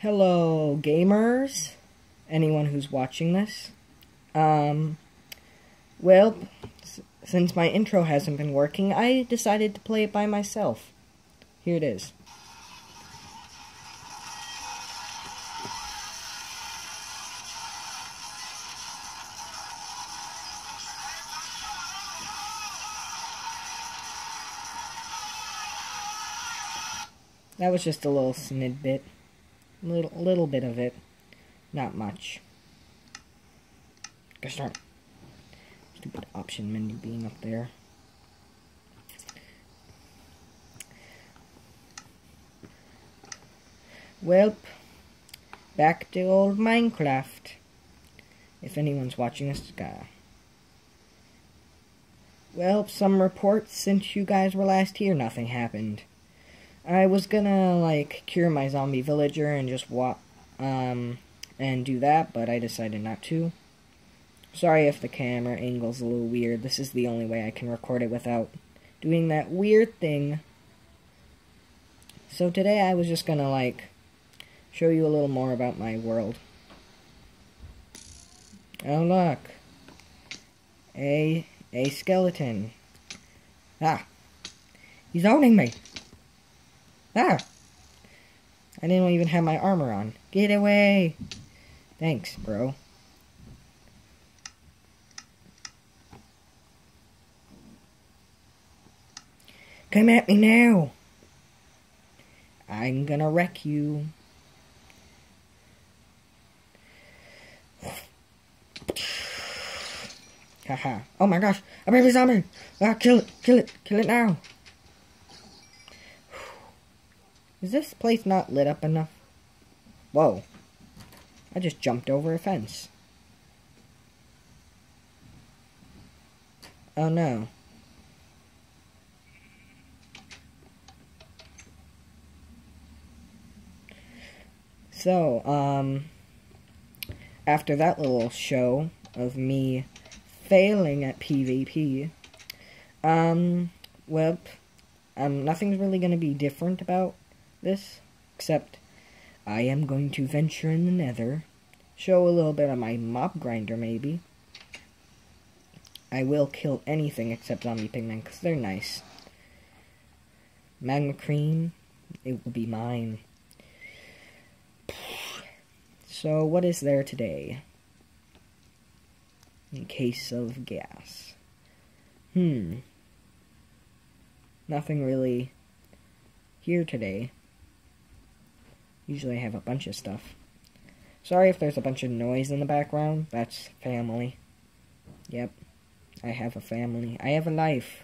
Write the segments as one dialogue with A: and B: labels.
A: Hello, gamers. Anyone who's watching this. Well, since my intro hasn't been working, I decided to play it by myself. Here it is. That was just a little snidbit. Little bit of it. Not much. Gosh darn. Stupid option menu being up there. Welp. Back to old Minecraft. If anyone's watching this guy. Well, some reports since you guys were last here, nothing happened. I was gonna, like, cure my zombie villager and just and do that, but I decided not to. Sorry if the camera angle's a little weird. This is the only way I can record it without doing that weird thing. So today I was just gonna, like, show you a little more about my world. Oh, look. A skeleton. Ah. He's owning me. Ah! I didn't even have my armor on. Get away! Thanks, bro. Come at me now! I'm gonna wreck you. Haha. Oh my gosh! A baby zombie! Ah, kill it! Kill it! Kill it now! Is this place not lit up enough? Whoa. I just jumped over a fence. Oh no. So, after that little show of me failing at PvP, well, nothing's really gonna be different about this, except I am going to venture in the nether, show a little bit of my mob grinder maybe. I will kill anything except zombie pigmen because they're nice. Magma cream, it will be mine. So what is there today? In case of gas. Nothing really here today. Usually I have a bunch of stuff. Sorry if there's a bunch of noise in the background. That's family. Yep. I have a family. I have a life.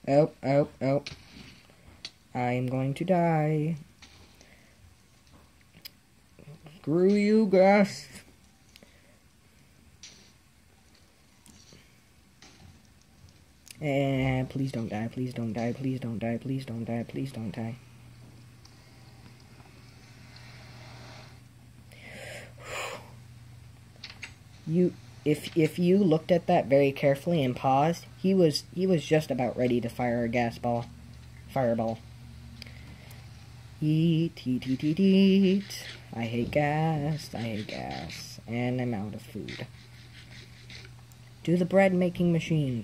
A: Oh. I'm going to die. Screw you, grass. And please don't die, please don't die, please don't die, please don't die, please don't die. If you looked at that very carefully and paused, he was just about ready to fire a fireball. Eat. I hate gas, and I'm out of food. Do the bread making machine.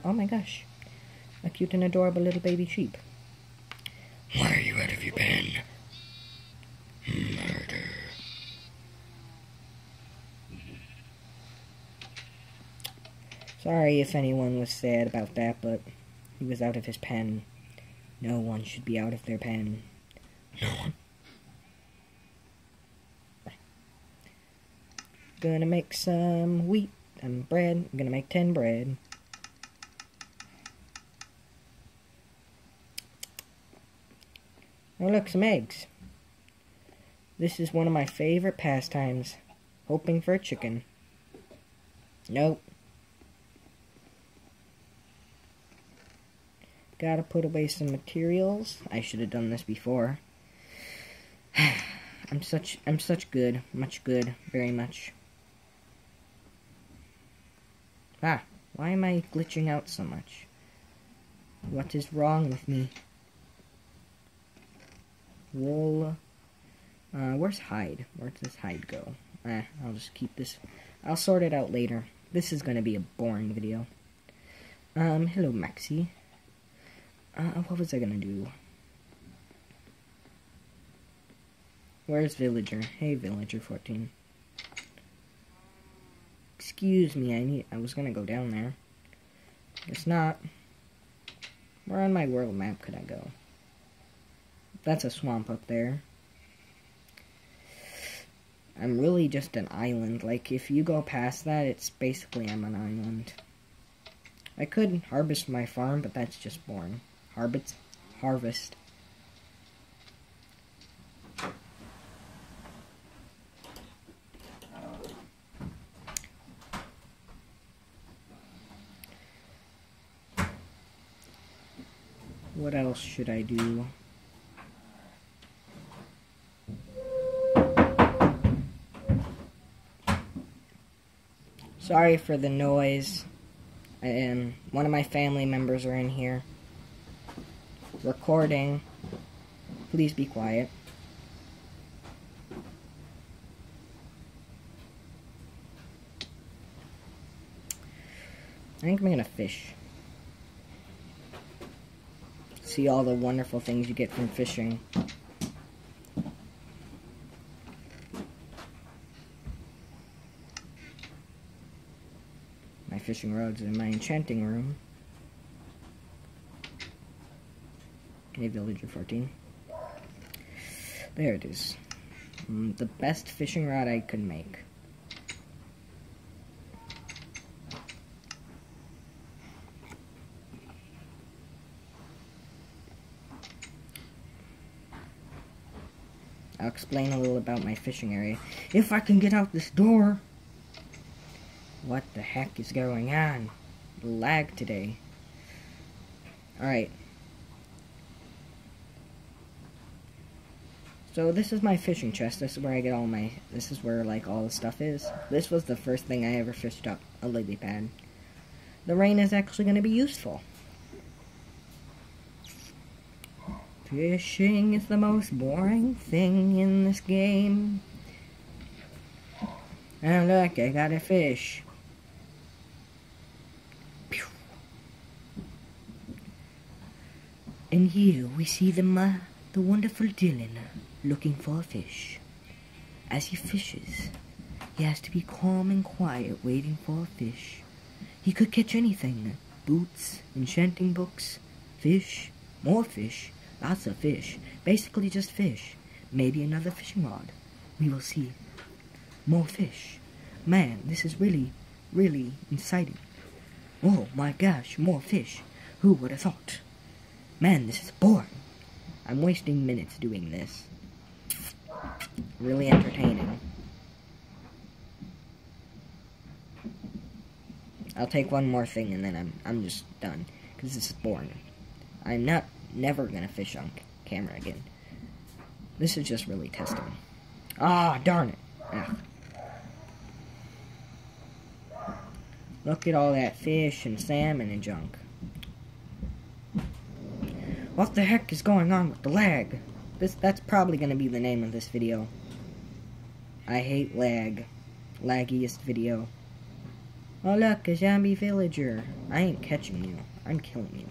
A: Oh my gosh. A cute and adorable little baby sheep. Why are you out of your pen? Murder. Sorry if anyone was sad about that, but he was out of his pen. No one should be out of their pen. No one. Gonna make some wheat and bread. I'm gonna make 10 bread. Oh look, some eggs. This is one of my favorite pastimes. Hoping for a chicken. Nope. Gotta put away some materials. I should have done this before. I'm such good. Much good. Very much. Ah, why am I glitching out so much? What is wrong with me? wool. Where's hide? Where does this hide go? I'll just keep this. I'll sort it out later. This is gonna be a boring video. Hello, Maxie. What was I gonna do? Where's Villager? Hey, Villager 14. Excuse me, I was gonna go down there. Guess not. Where on my world map could I go? That's a swamp up there. I'm really just an island. Like, if you go past that, it's basically I'm an island. I could harvest my farm, but that's just boring. Harvest. What else should I do? Sorry for the noise. One of my family members are in here recording. Please be quiet. I think I'm gonna fish. See all the wonderful things you get from fishing. My fishing rod's in my enchanting room. Okay, Villager 14. There it is. The best fishing rod I could make. I'll explain a little about my fishing area. If I can get out this door! What the heck is going on? Lag today. Alright. So this is my fishing chest. This is where I get all my... This is where, like, all the stuff is. This was the first thing I ever fished up. A lily pad. The rain is actually going to be useful. Fishing is the most boring thing in this game. And look, I got a fish. Pew. And here we see the wonderful Dylan looking for a fish. As he fishes, he has to be calm and quiet, waiting for a fish. He could catch anything. Boots, enchanting books, fish, more fish. Lots of fish. Basically just fish. Maybe another fishing rod. We will see. More fish. Man, this is really, really exciting. Oh my gosh, more fish. Who would have thought? Man, this is boring. I'm wasting minutes doing this. Really entertaining. I'll take one more thing and then I'm just done. Because this is boring. I'm never gonna fish on camera again. This is just really testing. Ah, darn it. Ugh. Look at all that fish and salmon and junk. What the heck is going on with the lag? That's probably gonna be the name of this video. I hate lag. Laggiest video. Oh look, a zombie villager. I ain't catching you. I'm killing you.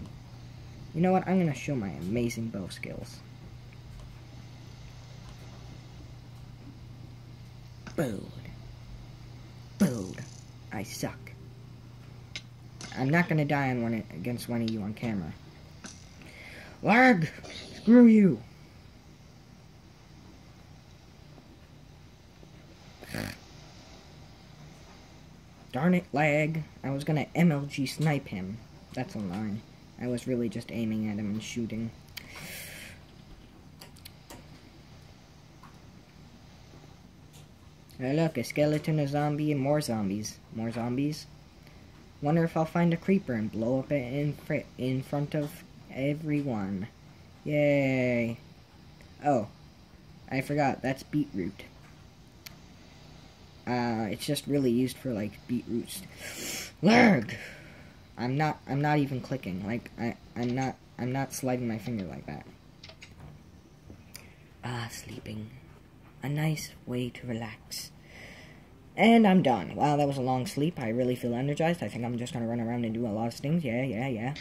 A: You know what? I'm gonna show my amazing bow skills. Bold. Bold. I suck. I'm not gonna die on against one of you on camera. Lag! Screw you! Darn it, lag. I was gonna MLG snipe him. That's a lie. I was really just aiming at him and shooting. Hey look, a skeleton, a zombie, and more zombies. More zombies. Wonder if I'll find a creeper and blow up it in front of everyone. Yay. Oh, I forgot, that's beetroot. It's just really used for, like, beetroots. Lag! I'm not even clicking. Like, I'm not sliding my finger like that. Sleeping. A nice way to relax. And I'm done. Wow, that was a long sleep. I really feel energized. I think I'm just gonna run around and do a lot of things. Yeah.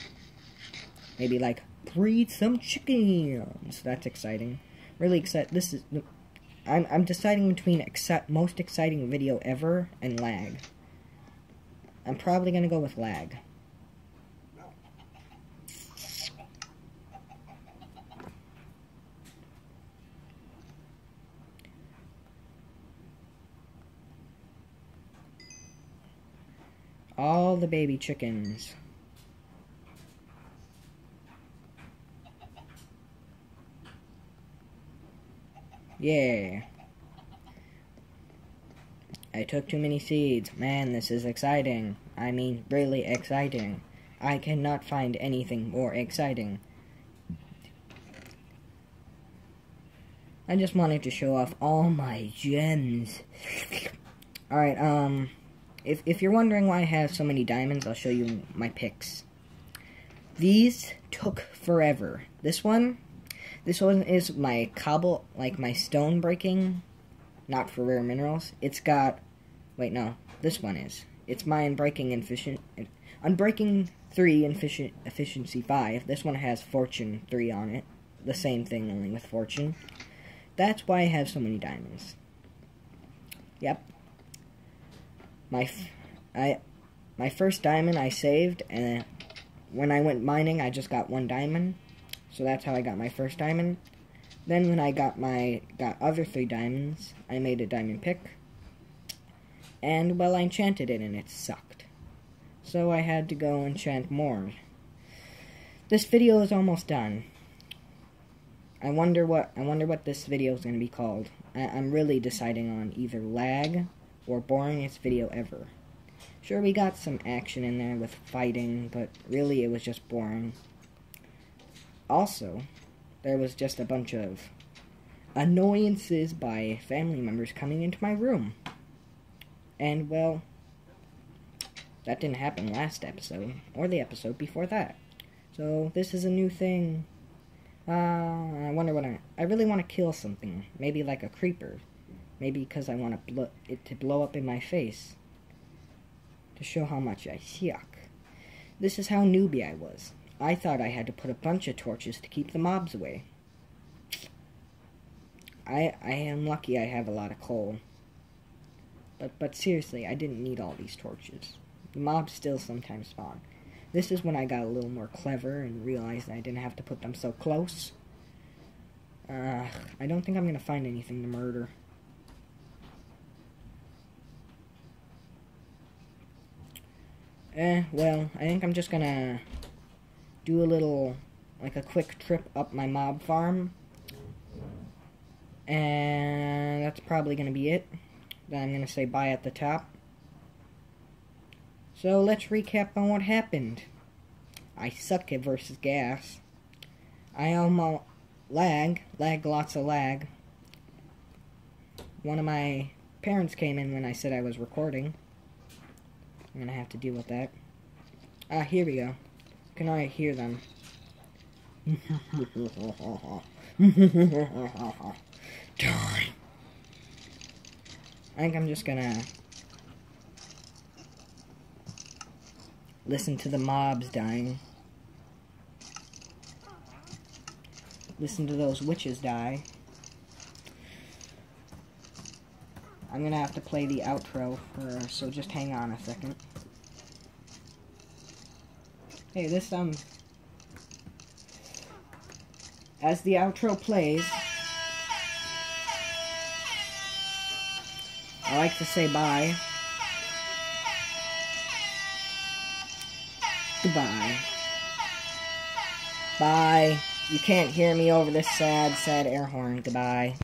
A: Maybe, like, breed some chickens. That's exciting. Really excited. This is... I'm deciding between most exciting video ever and lag. I'm probably gonna go with lag. All the baby chickens. Yeah. I took too many seeds. Man, this is exciting. I mean, really exciting. I cannot find anything more exciting. I just wanted to show off all my gems. Alright, if you're wondering why I have so many diamonds, I'll show you my picks. These took forever. This one is my cobble, like my stone breaking, not for rare minerals. It's got, wait, no, this one is. It's my Unbreaking 3 efficiency 5. This one has fortune 3 on it. The same thing, only with fortune. That's why I have so many diamonds. Yep. My first diamond I saved, and when I went mining, I just got 1 diamond. So that's how I got my first diamond. Then when I got other 3 diamonds, I made a diamond pick. And, well, I enchanted it and it sucked. So I had to go enchant more. This video is almost done. I wonder what this video is going to be called. I'm really deciding on either lag or boringest video ever. Sure, we got some action in there with fighting, but really it was just boring. Also, there was just a bunch of annoyances by family members coming into my room. And, well, that didn't happen last episode, or the episode before that. So, this is a new thing. I wonder what I really want to kill something. Maybe like a creeper. Maybe because I want it to blow up in my face. To show how much I suck. This is how newbie I was. I thought I had to put a bunch of torches to keep the mobs away. I am lucky I have a lot of coal. But seriously, I didn't need all these torches. The mobs still sometimes spawn. This is when I got a little more clever and realized I didn't have to put them so close. I don't think I'm going to find anything to murder. Well, I think I'm just going to do a little, like a quick trip up my mob farm. And that's probably going to be it. Then I'm going to say bye at the top. So let's recap on what happened. I suck at versus gas. I almost lag lots of lag. One of my parents came in when I said I was recording. I'm going to have to deal with that. Here we go. You can already hear them. Die. I think I'm just gonna listen to the mobs dying. Listen to those witches die. I'm gonna have to play the outro so just hang on a second. Hey, as the outro plays, I like to say bye. Goodbye. Bye. You can't hear me over this sad, sad air horn. Goodbye.